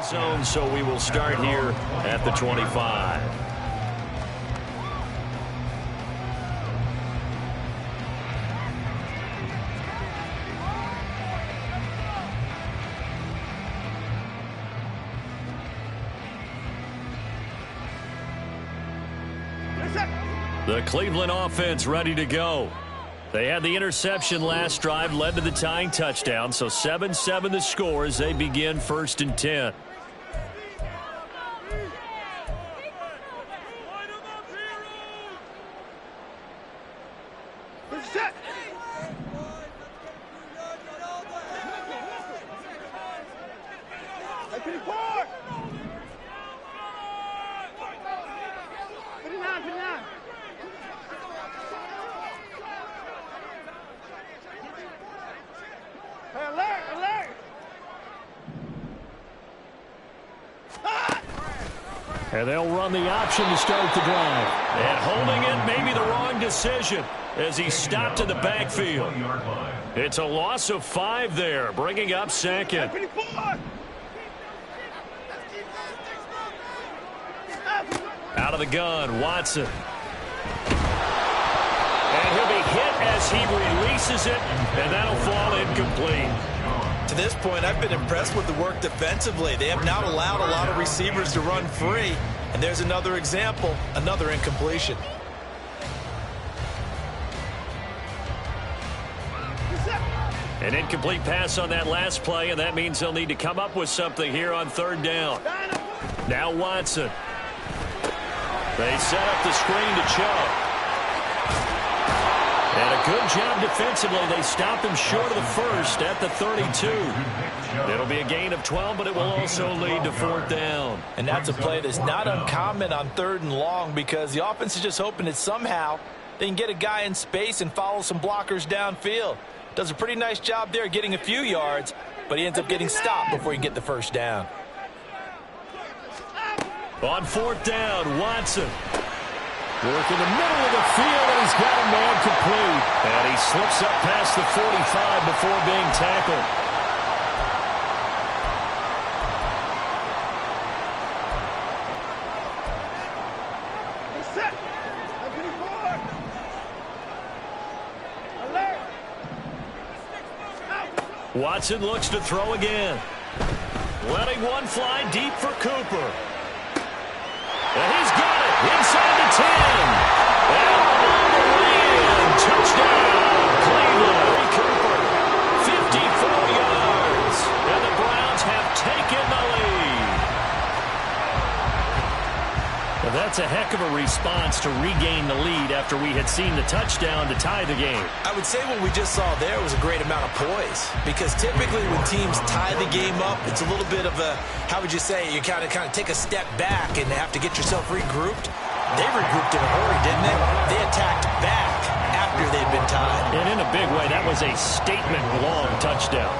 zone, so we will start here at the 25. The Cleveland offense ready to go. They had the interception last drive, led to the tying touchdown, so 7-7 the score as they begin 1st and 10. And they'll run the option to start the drive. And holding it may be the wrong decision as he stopped in the backfield. It's a loss of 5 there, bringing up 2nd. Out of the gun, Watson. And he'll be hit as he releases it, and that'll fall incomplete. To this point, I've been impressed with the work defensively. They have not allowed a lot of receivers to run free. And there's another example, another incompletion. An incomplete pass on that last play, and that means they'll need to come up with something here on 3rd down. Now Watson. They set up the screen to Chubb. And a good job defensively. They stop him short of the first at the 32. It'll be a gain of 12, but it will also lead to 4th down. And that's a play that's not uncommon on 3rd and long because the offense is just hoping that somehow they can get a guy in space and follow some blockers downfield. Does a pretty nice job there getting a few yards, but he ends up getting stopped before he can get the first down. On 4th down, Watson. Work in the middle of the field, and he's got a man complete. And he slips up past the 45 before being tackled. Watson looks to throw again. Letting one fly deep for Cooper. And he's got it inside the 10. And on the way in. Touchdown, Cleveland. Cooper, 54 yards. And the Browns have taken the lead. Well, that's a heck of a response to regain the lead after we had seen the touchdown to tie the game. I would say what we just saw there was a great amount of poise because typically when teams tie the game up, it's a little bit of a, how would you say, you kind of take a step back and have to get yourself regrouped. They regrouped in a hurry, didn't they? They attacked back after they'd been tied. And in a big way, that was a statement-long touchdown.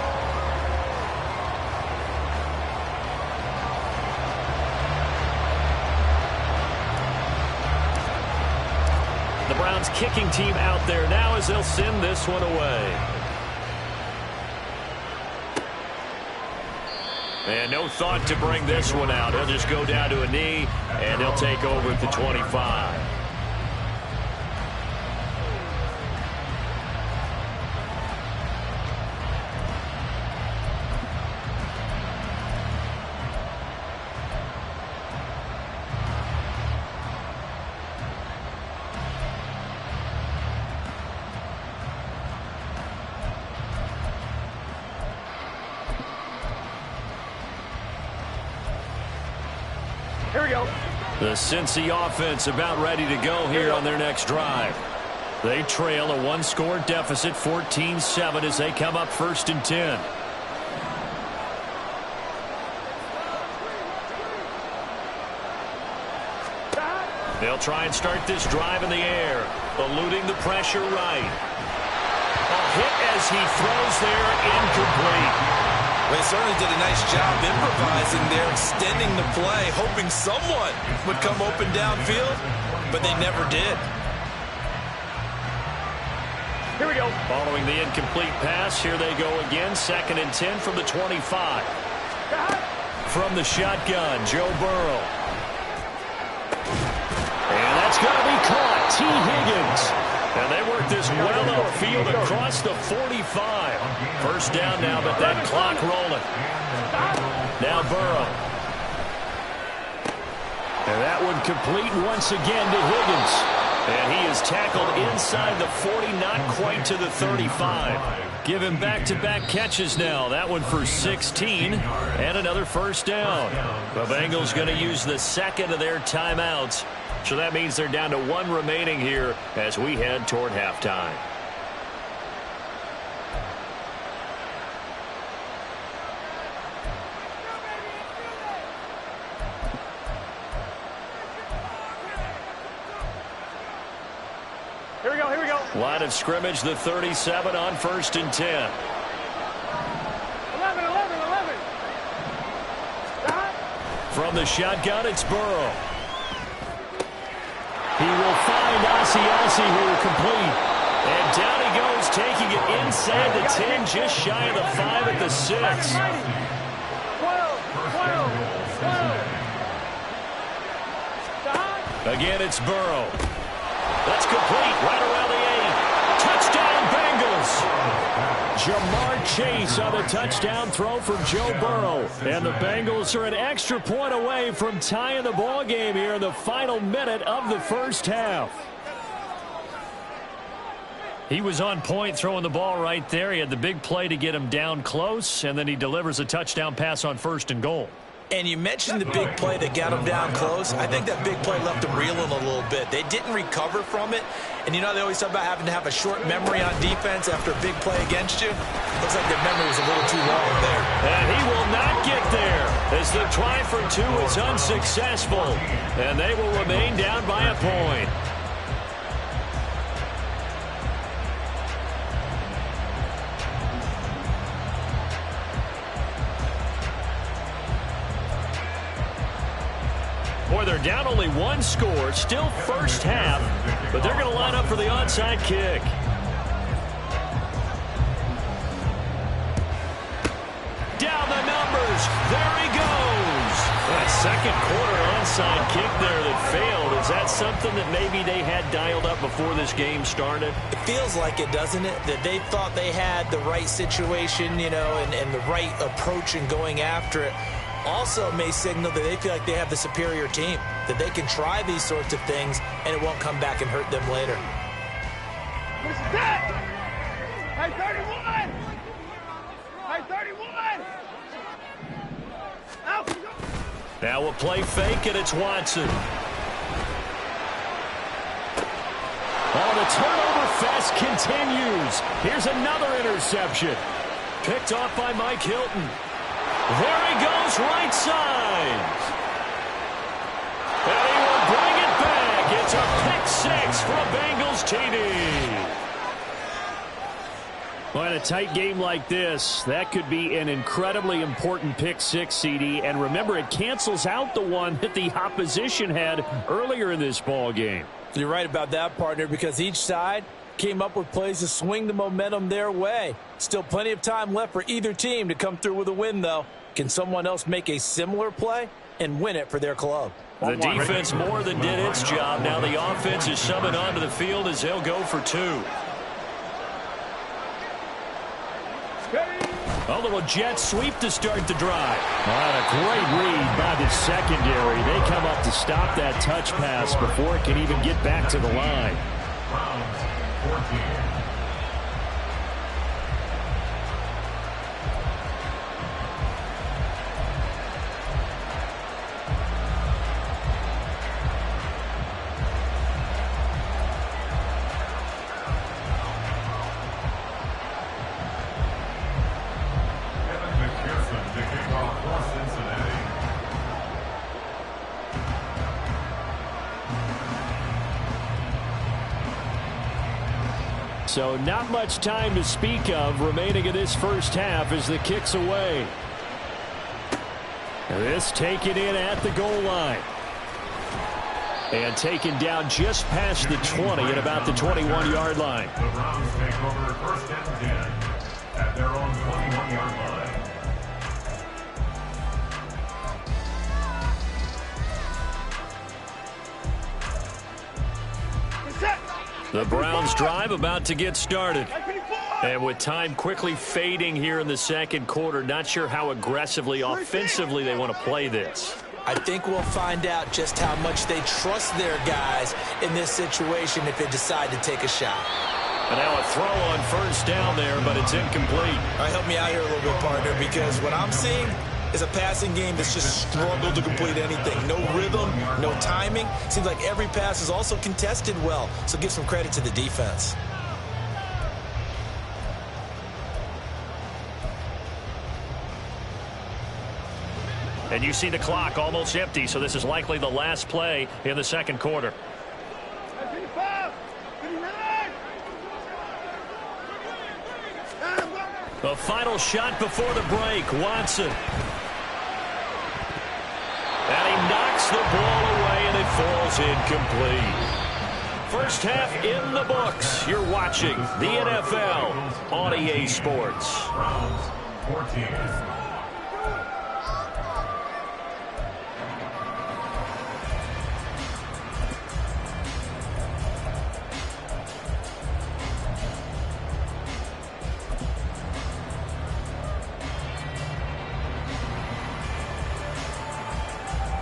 The Browns kicking team out there now as they'll send this one away. And no thought to bring this one out. He'll just go down to a knee, and he'll take over at the 25. Here we go. The Cincy offense about ready to go here on their next drive. They trail a one-score deficit, 14-7, as they come up 1st and 10. They'll try and start this drive in the air, eluding the pressure right. A hit as he throws there, incomplete. Well, they certainly did a nice job improvising there, extending the play, hoping someone would come open downfield, but they never did. Here we go. Following the incomplete pass, here they go again, 2nd and 10 from the 25. From the shotgun, Joe Burrow. And that's going to be caught. T. Higgins. And they work this well upfield across the 45. First down now, but that clock rolling. Now Burrow. And that one complete once again to Higgins. And he is tackled inside the 40, not quite to the 35. Give him back-to-back catches now. That one for 16 and another first down. The Bengals going to use the second of their timeouts. So that means they're down to one remaining here as we head toward halftime. Here we go, here we go. Line of scrimmage, the 37 on 1st and 10. 11, 11, 11. From the shotgun, it's Burrow. He will find Asiasi here, complete. And down he goes, taking it inside the 10, just shy of the 5 at the 6. 12. Again, it's Burrow. That's complete, right around the 8. Touchdown, Bengals! Jamar Chase on the touchdown throw from Joe Burrow. And the Bengals are an extra point away from tying the ball game here in the final minute of the first half. He was on point throwing the ball right there. He had the big play to get him down close, and then he delivers a touchdown pass on 1st and goal. And you mentioned the big play that got him down close. I think that big play left him reeling a little bit. They didn't recover from it. And, you know, they always talk about having to have a short memory on defense after a big play against you. Looks like their memory was a little too long there. And he will not get there as the try for 2 is unsuccessful. And they will remain down by a point. Boy, they're down only 1 score, still first half, but they're going to line up for the onside kick. Down the numbers. There he goes. A second quarter onside kick there that failed. Is that something that maybe they had dialed up before this game started? It feels like it, doesn't it? That they thought they had the right situation, you know, and the right approach in going after it. Also may signal that they feel like they have the superior team, that they can try these sorts of things and it won't come back and hurt them later. Hey, 31! Hey, 31! Out! Now we'll play fake, and it's Watson. Oh, the turnover fest continues. Here's another interception. Picked off by Mike Hilton. There he goes, right side. And he will bring it back. It's a pick 6 for a Bengals TD. Well, in a tight game like this, that could be an incredibly important pick 6, CD. And remember, it cancels out the one that the opposition had earlier in this ball game. You're right about that, partner, because each side came up with plays to swing the momentum their way. Still plenty of time left for either team to come through with a win, though. Can someone else make a similar play and win it for their club? The defense more than did its job. Now the offense is summoned onto the field as they'll go for 2. A little jet sweep to start the drive. A great read by the secondary. They come up to stop that touch pass before it can even get back to the line. So not much time to speak of remaining in this first half as the kick's away. This taken in at the goal line. And taken down just past the 20 at about the 21-yard line. The Browns take over 1st and 10 at their own 21-yard line. The Browns drive about to get started. And with time quickly fading here in the second quarter, not sure how aggressively, offensively they want to play this. I think we'll find out just how much they trust their guys in this situation if they decide to take a shot. And now a throw on first down there, but it's incomplete. All right, help me out here a little bit, partner, because what I'm seeing is a passing game that's just struggled to complete anything. No rhythm, no timing. Seems like every pass is also contested well, so give some credit to the defense. And you see the clock almost empty, so this is likely the last play in the second quarter. The final shot before the break, Watson. And he knocks the ball away, and it falls incomplete. First half in the books. You're watching the NFL on EA Sports. 14.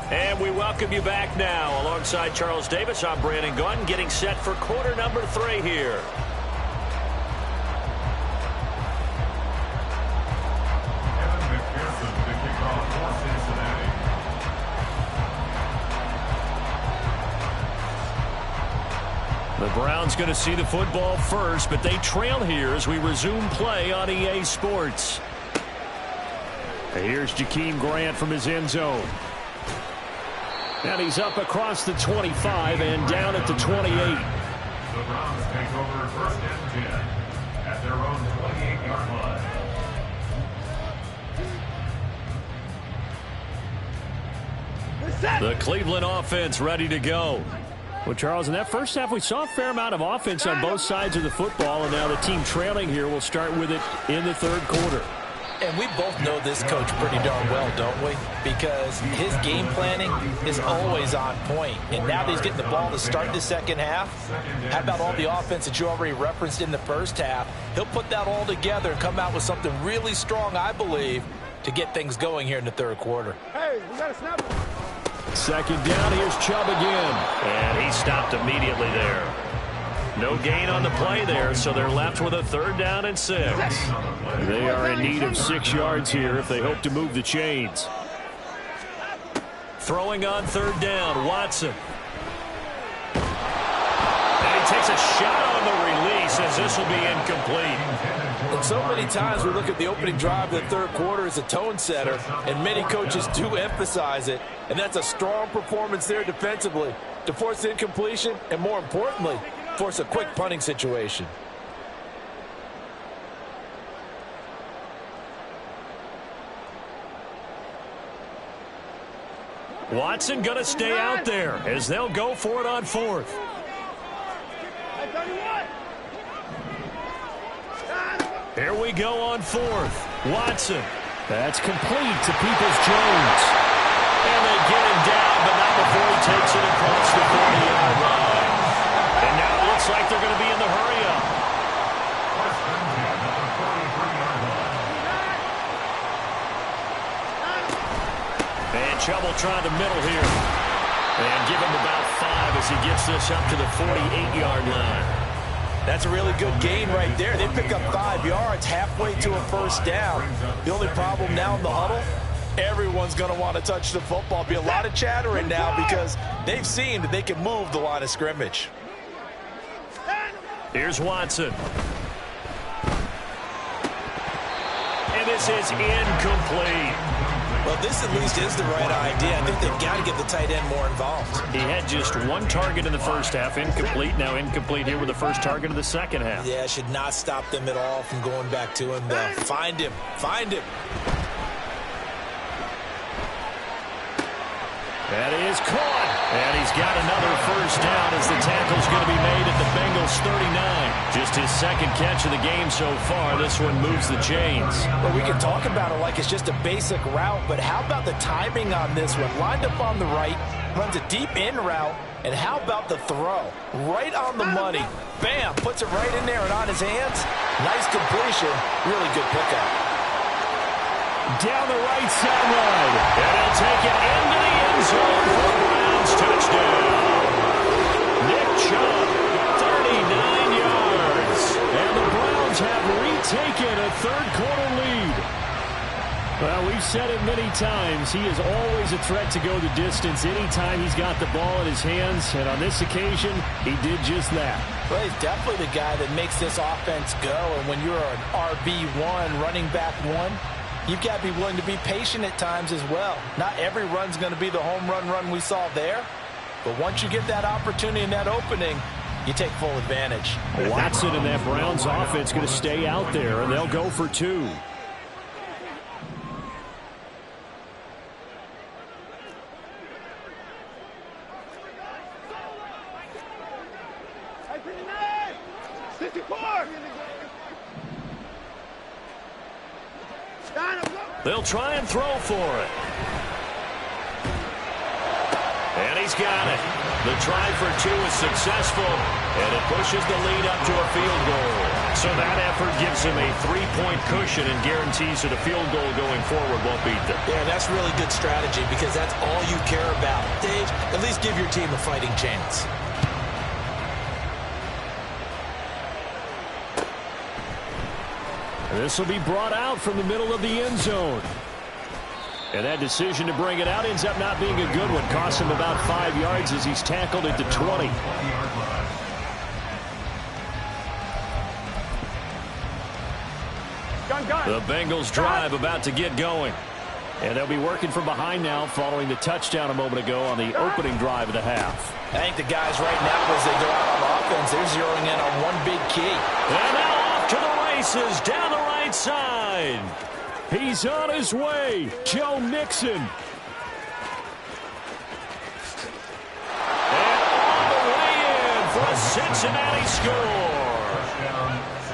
And we welcome you back now. Alongside Charles Davis, I'm Brandon Gunn, getting set for quarter number 3 here. The Browns going to see the football first, but they trail here as we resume play on EA Sports. Here's Jakeem Grant from his end zone. And he's up across the 25 and down at the 28. The Browns take over first and 10 at their own 28-yard line. The Cleveland offense ready to go. Well, Charles, in that first half, we saw a fair amount of offense on both sides of the football, and now the team trailing here will start with it in the third quarter. And we both know this coach pretty darn well, don't we? Because his game planning is always on point. And now that he's getting the ball to start the second half, how about all the offense that you already referenced in the first half? He'll put that all together and come out with something really strong, I believe, to get things going here in the third quarter. Hey, we got to snap it. Second down, here's Chubb again. And he stopped immediately there. No gain on the play there, so they're left with a third down and 6. They are in need of 6 yards here if they hope to move the chains. Throwing on third down, Watson. And he takes a shot on the release as this will be incomplete. And so many times we look at the opening drive of the third quarter as a tone setter, and many coaches do emphasize it, and that's a strong performance there defensively to force incompletion and, more importantly, force a quick punting situation. Watson going to stay out there as they'll go for it on fourth. Here we go on fourth. Watson. That's complete to Peoples-Jones. And they get him down, but not before he takes it across the 40-yard line. And now it looks like they're going to be in the hurry-up. And Chubb will try the middle here. And give him about 5 as he gets this up to the 48-yard line. That's a really good gain right there. They pick up 5 yards halfway to a first down. The only problem now in the huddle, everyone's going to want to touch the football. Be a lot of chattering now because they've seen that they can move the line of scrimmage. Here's Watson. And this is incomplete. Well, this at least is the right idea. I think they've got to get the tight end more involved. He had just 1 target in the first half, incomplete. Now incomplete here with the first target of the second half. Yeah, should not stop them at all from going back to him, though. Find him. Find him. That is caught. And he's got another first down as the tackle's going to be made at the Bengals 39. Just his second catch of the game so far. This one moves the chains. Well, we can talk about it like it's just a basic route, but how about the timing on this one? Lined up on the right, Runs a deep in route, and how about the throw? Right on the money. Bam, puts it right in there and on his hands. Nice completion. Really good pickup. Down the right sideline. And he'll take it into the end zone for Browns touchdown. Nick Chubb, 39 yards. And the Browns have retaken a third-quarter lead. Well, we've said it many times. He is always a threat to go the distance anytime he's got the ball in his hands. And on this occasion, he did just that. Well, he's definitely the guy that makes this offense go. And when you're an RB1, running back one, you've got to be willing to be patient at times as well. Not every run's going to be the home run we saw there. But once you get that opportunity and that opening, you take full advantage. Watson and that Browns offense going to stay out there, and they'll go for two. They'll try and throw for it. And he's got it. The try for two is successful, and it pushes the lead up to a field goal. So that effort gives him a 3-point cushion and guarantees that a field goal going forward won't beat them. Yeah, that's really good strategy because that's all you care about. Dave, at least give your team a fighting chance. This will be brought out from the middle of the end zone. And that decision to bring it out ends up not being a good one. Costs him about 5 yards as he's tackled at the 20. The Bengals drive about to get going. And they'll be working from behind now following the touchdown a moment ago on the opening drive of the half. I think the guys right now, as they go out on offense, they're zeroing in on one big key. And now off to the races down the right side. He's on his way, Joe Mixon. And all the way in for a Cincinnati score.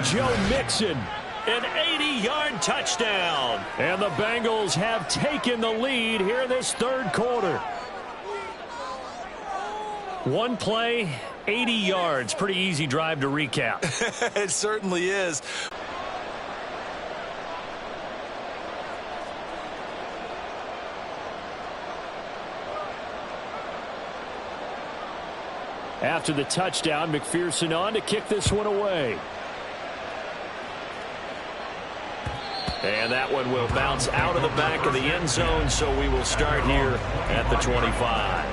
Joe Mixon, an 80-yard touchdown. And the Bengals have taken the lead here in this third quarter. One play, 80 yards. Pretty easy drive to recap. It certainly is. After the touchdown, McPherson on to kick this one away. And that one will bounce out of the back of the end zone, so we will start here at the 25.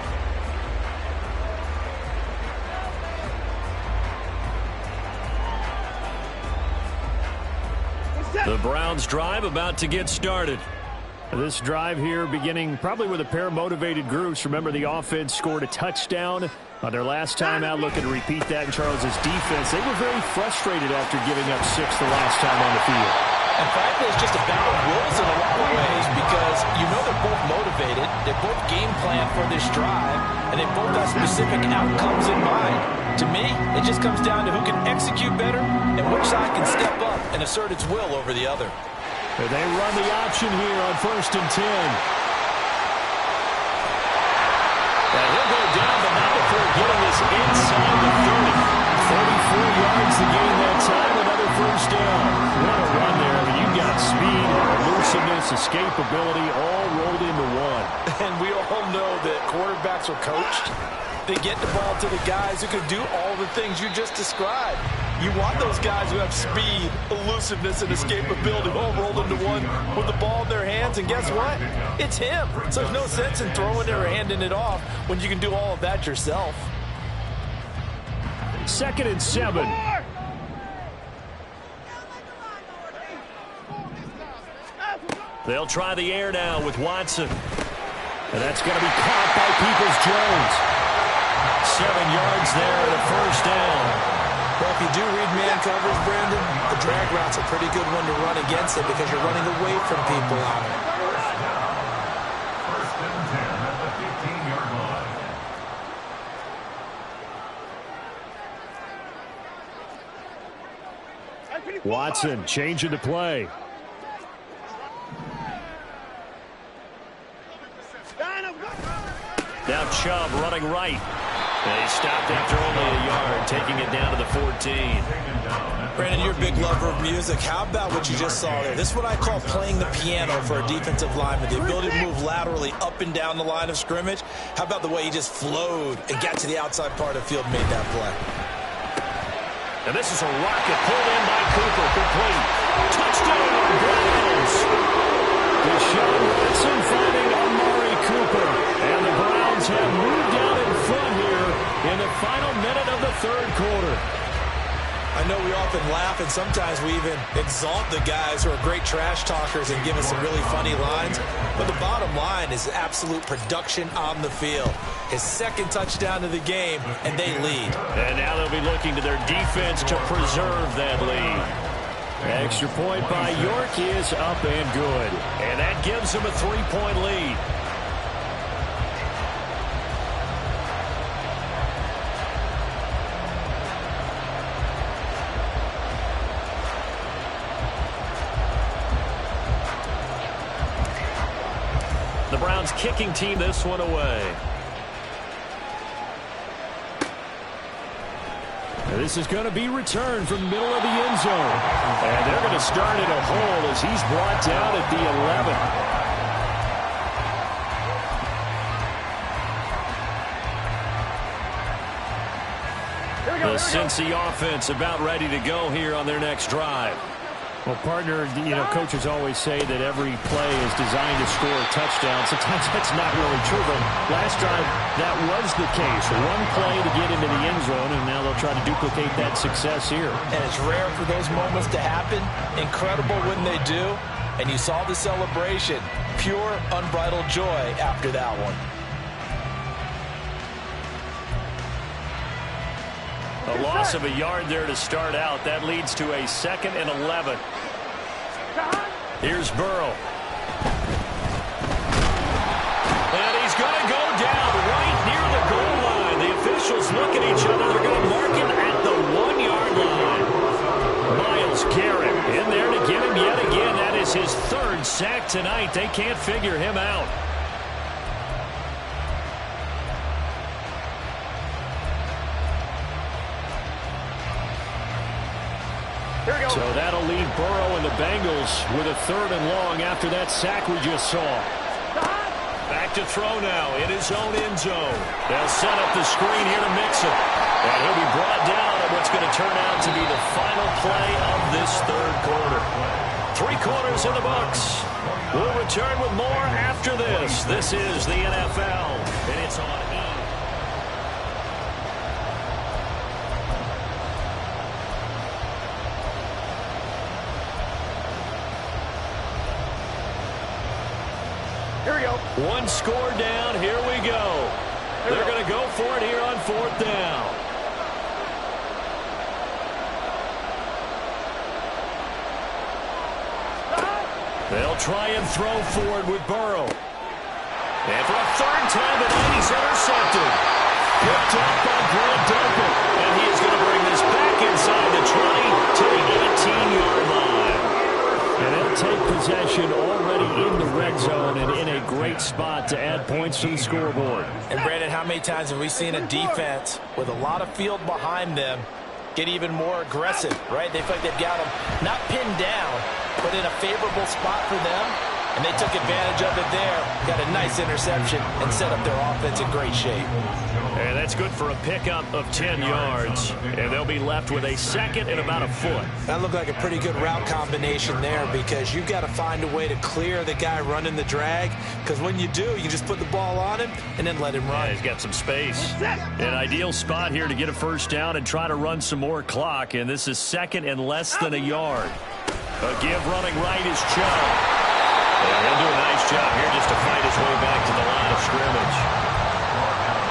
The Browns drive about to get started. This drive here beginning probably with a pair of motivated groups. Remember, the offense scored a touchdown on their last time out. Looking to repeat that in Charles's defense. They were very frustrated after giving up 6 the last time on the field. And frankly, it's just a battle of wills in a lot of ways because you know they're both motivated. They're both game planned for this drive, and they both got specific outcomes in mind. To me, it just comes down to who can execute better and which side can step up and assert its will over the other. And they run the option here on 1st and 10. And he'll go down, but not before getting this inside the 30. 34 yards the gain that time, another first down. What a run there. I mean, you got speed, elusiveness, escapability, all rolled into one. And we all know that quarterbacks are coached. They get the ball to the guys who can do all the things you just described. You want those guys who have speed, elusiveness, and escapability all rolled into one with the ball in their hands. And guess what? It's him. So there's no sense in throwing it or handing it off when you can do all of that yourself. 2nd and 7. They'll try the air now with Watson. And that's going to be caught by Peoples-Jones. 7 yards there and a first down. Well, if you do read man coverage, Brandon, the drag route's a pretty good one to run against it because you're running away from people on it. First and 10 at the 15-yard line. Watson changing the play. Now Chubb running right. They stopped after only a yard, taking it down to the 14. Brandon, you're a big lover of music. How about what you just saw there? This is what I call playing the piano for a defensive lineman. The ability to move laterally up and down the line of scrimmage. How about the way he just flowed and got to the outside part of the field and made that play? And this is a rocket pulled in by Cooper. Complete. Touchdown, Browns. Deshaun Watson finding Amari Cooper. And the Browns have moved out in front here in the final minute of the third quarter. I know we often laugh, and sometimes we even exalt the guys who are great trash talkers and give us some really funny lines. But the bottom line is absolute production on the field. His second touchdown of the game, and they lead. And now they'll be looking to their defense to preserve that lead. Extra point by York is up and good. And that gives them a 3-point lead. The Browns kicking team this one away. This is going to be returned from the middle of the end zone. And they're going to start at a hole as he's brought down at the 11. The Cincy offense about ready to go here on their next drive. Well, partner, coaches always say that every play is designed to score a touchdown. Sometimes that's not really true, but last drive that was the case. One play to get into the end zone, and now they'll try to duplicate that success here. And it's rare for those moments to happen. Incredible when they do. And you saw the celebration. Pure, unbridled joy after that one. A loss of a yard there to start out. That leads to a 2nd and 11. Here's Burrow. And he's going to go down right near the goal line. The officials look at each other. They're going to mark him at the 1-yard line. Myles Garrett in there to get him yet again. That is his 3rd sack tonight. They can't figure him out. So that'll leave Burrow and the Bengals with a 3rd and long after that sack we just saw. Back to throw now in his own end zone. They'll set up the screen here to mix it. And he'll be brought down at what's going to turn out to be the final play of this 3rd quarter. 3 quarters in the books. We'll return with more after this. This is the NFL, and it's on E! Here we go. 1 score down. Here we go. They're going to go for it here on 4th down. They'll try and throw forward with Burrow. And for a 3rd time tonight, he's intercepted. Picked up by Grant Duncan. And he is going to bring this back inside the 20 to the 18-yard line. And they'll take possession already in the red zone and in a great spot to add points to the scoreboard. And, Brandon, how many times have we seen a defense with a lot of field behind them get even more aggressive, right? They feel like they've got them not pinned down, but in a favorable spot for them, and they took advantage of it there, got a nice interception, and set up their offense in great shape. And that's good for a pickup of 10 yards, and they'll be left with a 2nd and about a foot. That looked like a pretty good route combination there because you've got to find a way to clear the guy running the drag, because when you do, you just put the ball on him and then let him run. Yeah, he's got some space. An ideal spot here to get a 1st down and try to run some more clock, and this is 2nd and less than a yard. A give running right is Chubb. And he'll do a nice job here just to fight his way back to the line of scrimmage.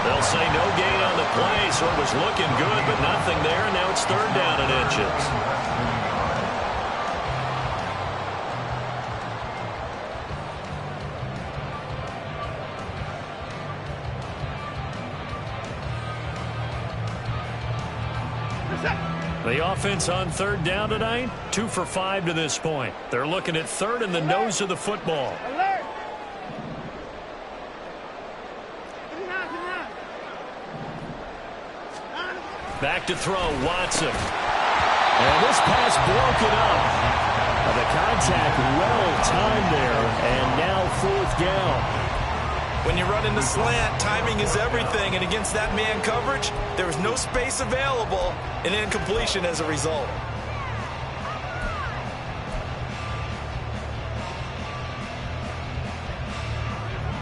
They'll say no gain on the play, so it was looking good, but nothing there, and now it's 3rd down and inches. The offense on 3rd down tonight, 2 for 5 to this point. They're looking at 3rd in the nose of the football. Alert! Give me that. Back to throw, Watson. And this pass broken up. The contact well timed there, and now 4th down. When you run in the slant, timing is everything, and against that man coverage, there was no space available, and incompletion as a result.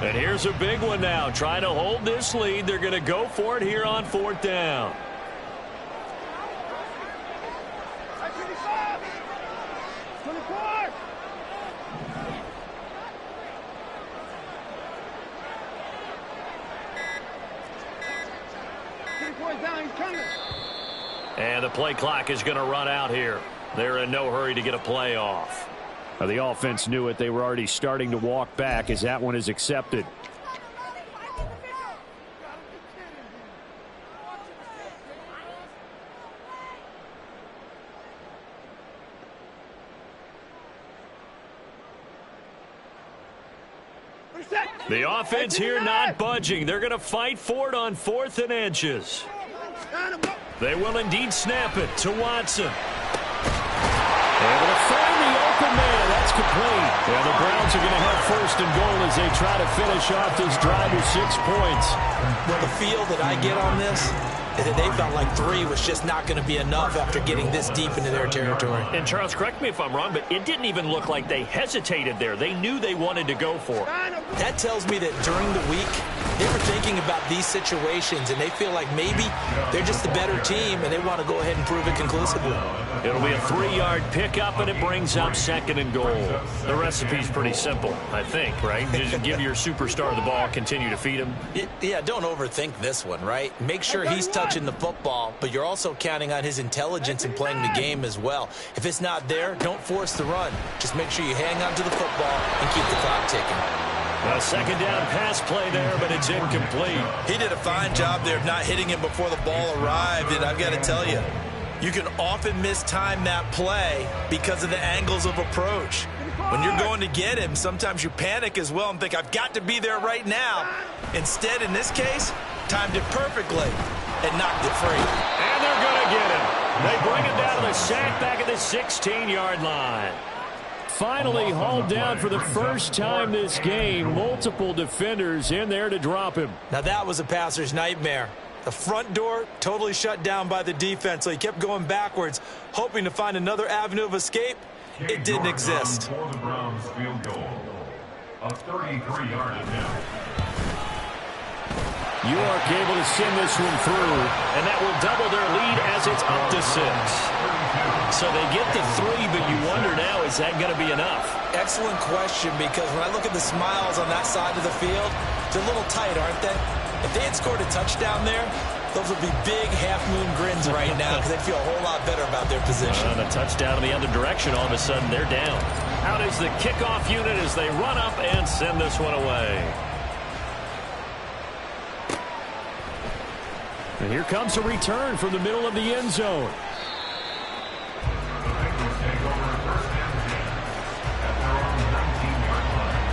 And here's a big one now. Trying to hold this lead. They're going to go for it here on 4th down. And the play clock is going to run out here. They're in no hurry to get a play off. Well, the offense knew it. They were already starting to walk back as that one is accepted. The offense here not budging. They're going to fight for it on 4th and inches. They will indeed snap it to Watson. Able to find the open man. That's complete. And the Browns are going to have 1st and goal as they try to finish off this drive with 6 points. Well, the feel that I get on this is that they felt like 3 was just not going to be enough after getting this deep into their territory. And Charles, correct me if I'm wrong, but it didn't even look like they hesitated there. They knew they wanted to go for it. That tells me that during the week, they were thinking about these situations, and they feel like maybe they're just the better team, and they want to go ahead and prove it conclusively. It'll be a 3-yard pickup, and it brings up 2nd and goal. The recipe's pretty simple, I think, right? Just give your superstar the ball, continue to feed him. Yeah, don't overthink this one, right? Make sure he's touching the football, but you're also counting on his intelligence in playing the game as well. If it's not there, don't force the run. Just make sure you hang on to the football and keep the clock ticking. A 2nd down pass play there, but it's incomplete. He did a fine job there of not hitting him before the ball arrived, and I've got to tell you, you can often mistime that play because of the angles of approach. When you're going to get him, sometimes you panic as well and think, I've got to be there right now. Instead, in this case, timed it perfectly and knocked it free. And they're going to get him. They bring him down to the sack back at the 16-yard line. Finally hauled down for the first time this game. Multiple defenders in there to drop him. Now that was a passer's nightmare. The front door totally shut down by the defense, so he kept going backwards, hoping to find another avenue of escape. It didn't exist. For the Browns field goal, a 33-yard attempt. York able to send this one through, and that will double their lead as it's up to 6. So they get the 3, but you wonder now, is that going to be enough? Excellent question, because when I look at the smiles on that side of the field, they're a little tight, aren't they? If they had scored a touchdown there, those would be big half-moon grins right now because they'd feel a whole lot better about their position. And a touchdown in the other direction, all of a sudden they're down. Out is the kickoff unit as they run up and send this one away. And here comes a return from the middle of the end zone. The Bengals take over 1st and 10 at their own 19-yard line.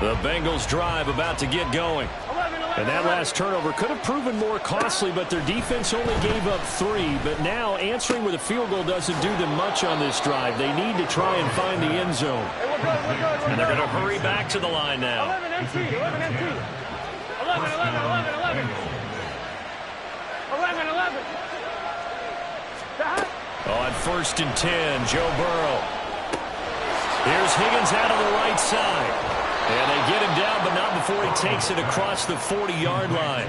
The Bengals drive about to get going. And that last turnover could have proven more costly, but their defense only gave up 3. But now answering with a field goal doesn't do them much on this drive. They need to try and find the end zone. Hey, And they're going to hurry back to the line now. 11 MT, 11 MT. 11, 11, 11, 11. 11, 11. On 1st and 10, Joe Burrow. Here's Higgins out on the right side. And they get him down, but not before he takes it across the 40-yard line.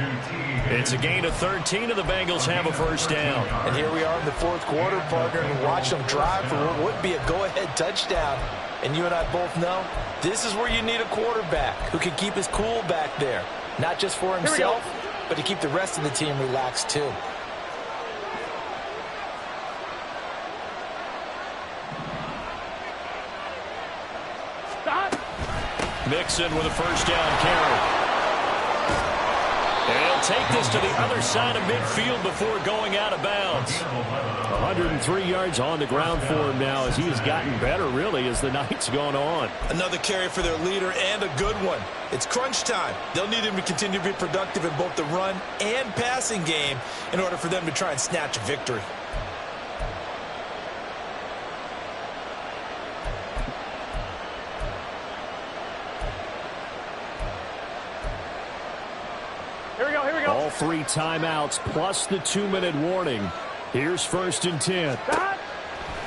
It's a gain of 13, and the Bengals have a 1st down. And here we are in the 4th quarter, partner, and watch them drive for what would be a go-ahead touchdown. And you and I both know this is where you need a quarterback who can keep his cool back there. Not just for himself, but to keep the rest of the team relaxed too. Mixon with a 1st down carry. take this to the other side of midfield before going out of bounds. 103 yards on the ground for him now as he has gotten better, really, as the night's gone on. Another carry for their leader and a good one. It's crunch time. They'll need him to continue to be productive in both the run and passing game in order for them to try and snatch a victory. Here we go. All 3 timeouts plus the 2-minute warning. Here's 1st and 10.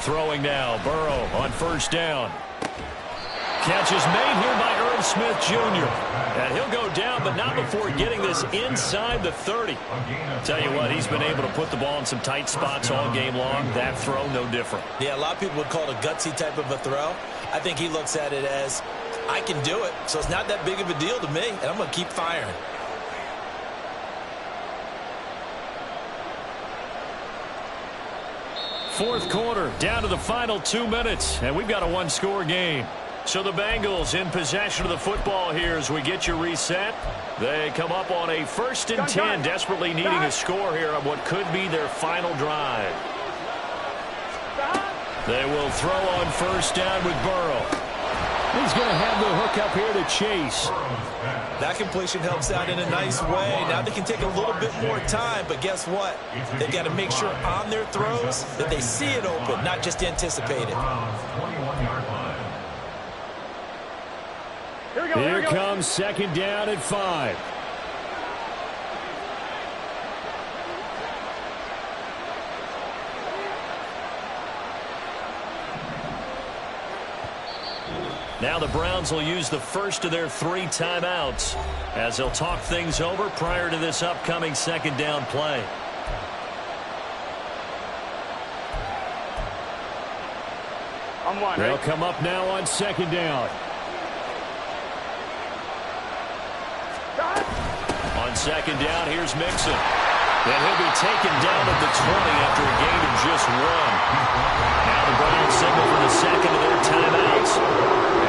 Throwing now, Burrow on 1st down. Catch is made here by Irv Smith Jr. And he'll go down, but not before getting this inside the 30. Tell you what, he's been able to put the ball in some tight spots all game long. That throw, no different. Yeah, a lot of people would call it a gutsy type of a throw. I think he looks at it as, I can do it, so it's not that big of a deal to me, and I'm going to keep firing. Fourth quarter, down to the final 2 minutes, and we've got a one-score game. So the Bengals in possession of the football here as we get you reset. They come up on a 1st and 10, desperately needing a score here on what could be their final drive. They will throw on 1st down with Burrow. He's going to have the hook up here to Chase. That completion helps out in a nice way. Now they can take a little bit more time, but guess what? They've got to make sure on their throws that they see it open, not just anticipate it. Here comes 2nd down at 5. Now the Browns will use the first of their 3 timeouts as they'll talk things over prior to this upcoming 2nd down play. They'll come up now on 2nd down. On 2nd down, here's Mixon. And he'll be taken down at the 20 after a gain of just 1. Now the Browns signal for the 2nd of their timeouts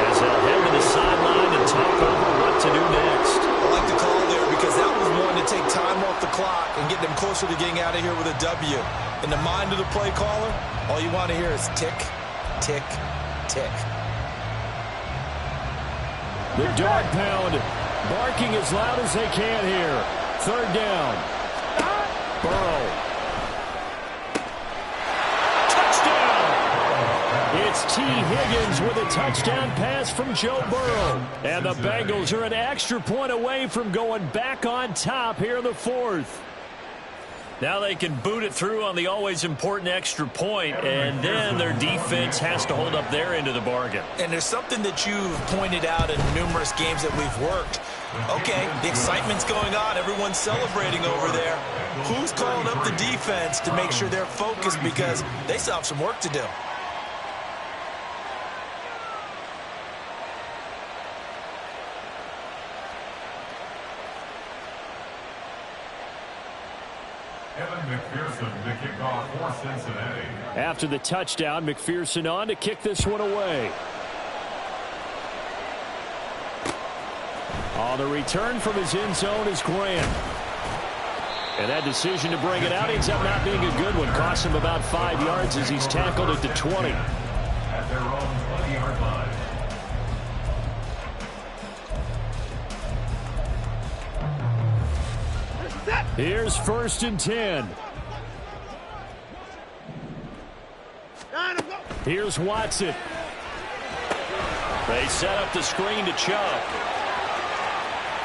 as they'll head to the sideline and talk over what to do next. I like the call there because that was one to take time off the clock and get them closer to getting out of here with a W. In the mind of the play caller, all you want to hear is tick, tick, tick. The dog pound barking as loud as they can here. 3rd down. Burrow. Touchdown! It's T. Higgins with a touchdown pass from Joe Burrow. And the Bengals are an extra point away from going back on top here in the 4th. Now they can boot it through on the always important extra point, and then their defense has to hold up their end of the bargain. And there's something that you've pointed out in numerous games that we've worked. Okay, the excitement's going on. Everyone's celebrating over there. Who's calling up the defense to make sure they're focused because they still have some work to do? McPherson to kick off for Cincinnati. After the touchdown, McPherson on to kick this one away. On the return from his end zone is Grant. And that decision to bring it out ends up not being a good one. Costs him about 5 yards as he's tackled at the 20. At their own 20-yard line. Here's 1st and 10. Here's Watson. They set up the screen to Chubb.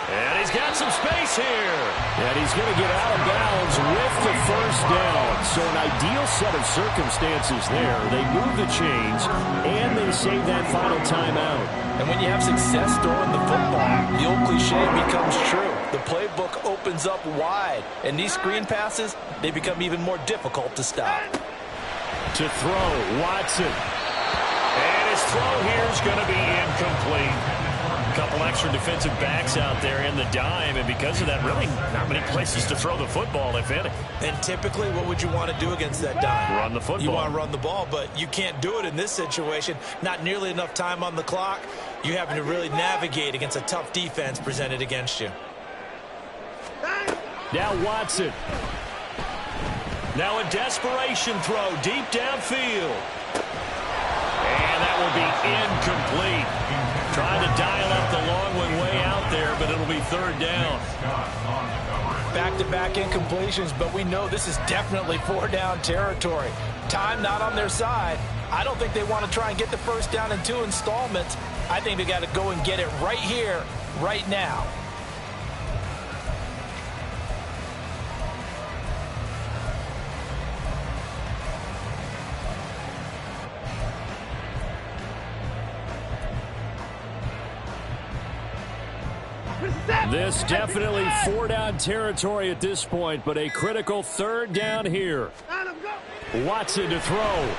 And he's got some space here. And he's going to get out of bounds with the 1st down. So an ideal set of circumstances there. They move the chains, and they save that final timeout. And when you have success throwing the football, the old cliche becomes true. The playbook opens up wide, and these screen passes, they become even more difficult to stop. To throw, Watson. And his throw here is going to be incomplete. A couple extra defensive backs out there in the dime, and because of that, really not many places to throw the football, if any. And typically, what would you want to do against that dime? Run the football. You want to run the ball, but you can't do it in this situation. Not nearly enough time on the clock. You having to really navigate against a tough defense presented against you. Now Watson. Now a desperation throw deep downfield. And that will be incomplete. Trying to dial up the long one way out there, but it'll be third down. Back-to-back incompletions, but we know this is definitely four-down territory. Time not on their side. I don't think they want to try and get the first down in 2 installments. I think they got to go and get it right here, right now. This definitely four-down territory at this point, but a critical third down here. Watson to throw.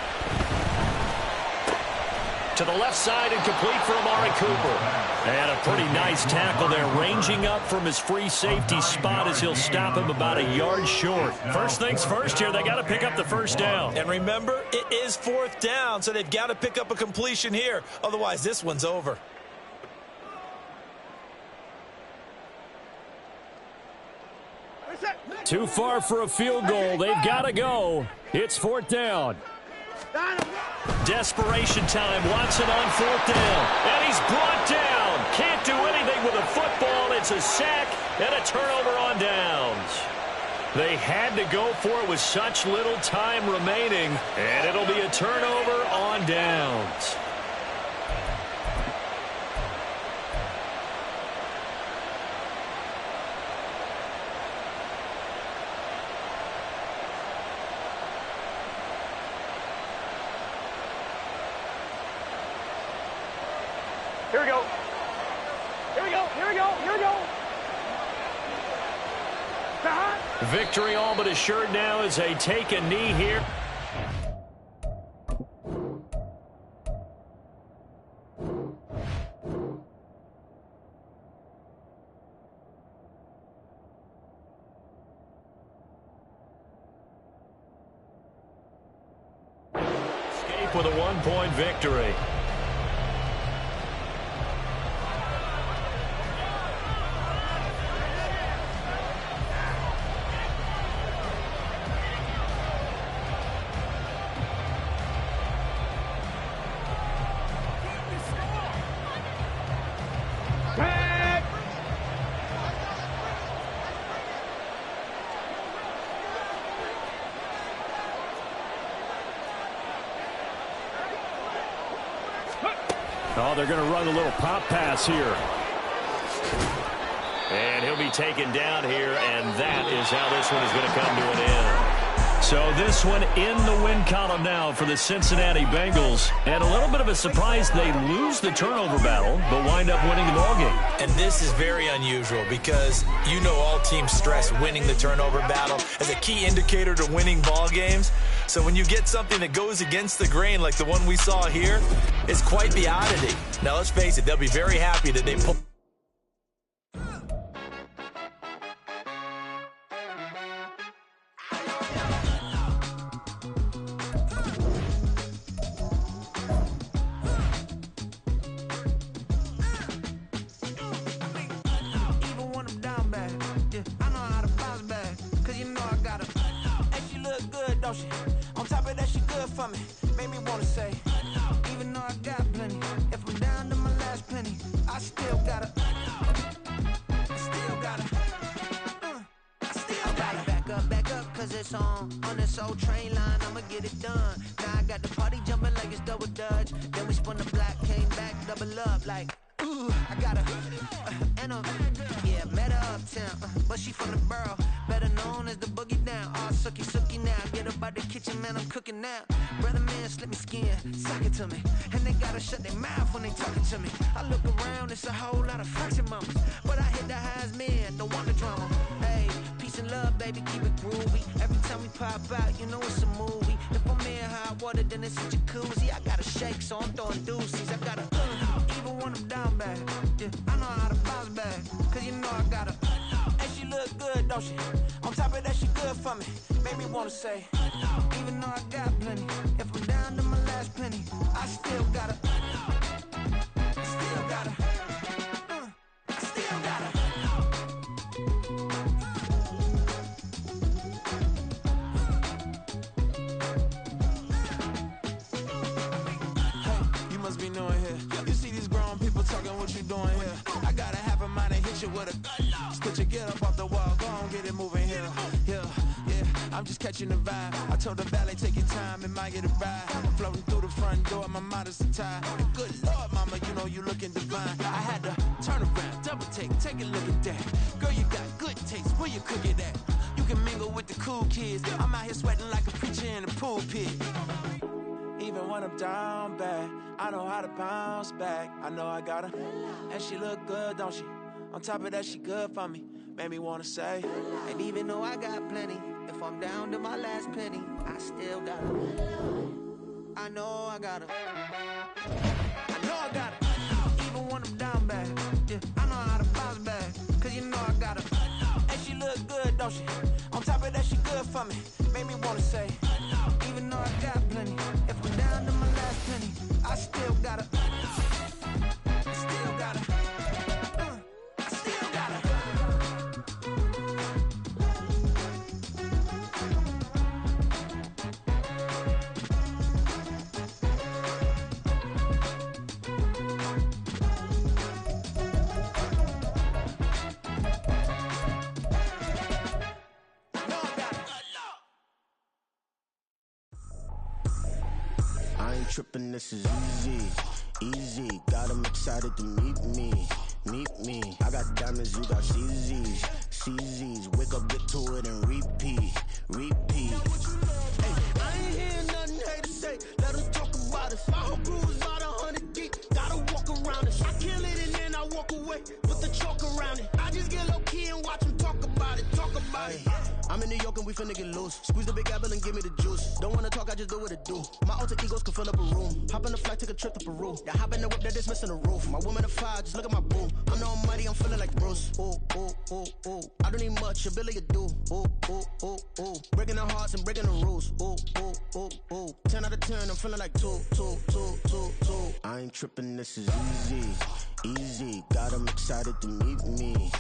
To the left side and complete for Amari Cooper. And a pretty nice tackle there, ranging up from his free safety spot as he'll stop him about a yard short. First things first here, they got to pick up the first down. And remember, it is fourth down, so they've got to pick up a completion here. Otherwise, this one's over. Too far for a field goal. They've got to go. It's fourth down. Desperation time. Watson on fourth down. And he's brought down. Can't do anything with a football. It's a sack and a turnover on downs. They had to go for it with such little time remaining. And it'll be a turnover on downs. Here we go. Here we go. Here we go. Here we go. Victory all but assured now as they take a knee here. Escape with a one-point victory. Oh, they're going to run a little pop pass here. And he'll be taken down here, and that is how this one is going to come to an end. So this one in the win column now for the Cincinnati Bengals. And a little bit of a surprise, they lose the turnover battle, but wind up winning the ballgame. And this is very unusual because you know all teams stress winning the turnover battle as a key indicator to winning ball games. So when you get something that goes against the grain like the one we saw here, it's quite the oddity. Now let's face it, they'll be very happy that they pulled. On top of that, she good for me. Made me wanna say, even though I got plenty, if I'm down to my last penny, I still gotta back up, cause it's on this old train line, I'ma get it done. Now I got the party jumping like it's double dutch. Then we spun the block, came back, double up like, ooh, I got yeah, met her uptown, but she from the borough, better known as the boogie down. All sucky now, get up out the kitchen, man, I'm cooking now. Brother man, slip me skin, suck it to me, and they gotta shut their mouth when they talking to me. I look around, it's a whole lot of fraction mamas, but I hit the highs, man, don't want the drama. Hey, peace and love, baby, keep it groovy. Every time we pop out, you know it's a movie. If I'm in hot water, then it's a jacuzzi. I gotta shake, so I'm throwing deuces. I gotta even when I'm down bad. Yeah, I know how to bounce back, cause you know I gotta. And she look good, don't she? On top of that, she good for me. Made me wanna say, even though I got plenty, if I'm down to my last penny, I still gotta. catching the vibe. I told the valet, take your time, it might get a ride. Floating through the front door, my mind is a tie. And good Lord, mama, you know you looking divine. I had to turn around, double take a look at that. Girl, you got good taste, where you cook it at? You can mingle with the cool kids. I'm out here sweating like a preacher in a pulpit. Even when I'm down bad, I know how to bounce back. I know I got her, and she look good, don't she? On top of that, she good for me. Made me wanna say, and even though I got plenty, if I'm down to my last penny, I still got her. I know I got her. I know I got her. Even when I'm down bad, yeah, I know how to bounce back. Cause you know I got her. And she look good, don't she? On top of that, she good for me. Made me wanna say, even though I got plenty, if I'm down to my last penny, I still got her. I still got her. I still got her. I ain't tripping, this is easy, easy. Got 'em excited to meet me. I got diamonds, you got CZs, CZs. Wake up, get to it and repeat. Hey, I ain't hearing nothing haters say. Let 'em talk about us. My whole crew is about 100 deep. Gotta walk around it. I kill it and then I walk away with the chalk around it. I just get low key and watch 'em talk about it. I'm in New York and we finna get loose. Squeeze the big apple and give me the juice. Don't wanna talk, I just do what it do. My alter egos can fill up a room. Hop in a flight, take a trip to Peru. Yeah, hop in the whip, that is missing the roof. My woman a fire, just look at my boo. I'm the almighty, I'm feeling like Bruce. Ooh. I don't need much, ability to do. Ooh. Breaking the hearts and breaking the rules. Ooh. 10 out of 10, I'm feeling like two. I ain't tripping, this is easy. Got 'em excited to meet me.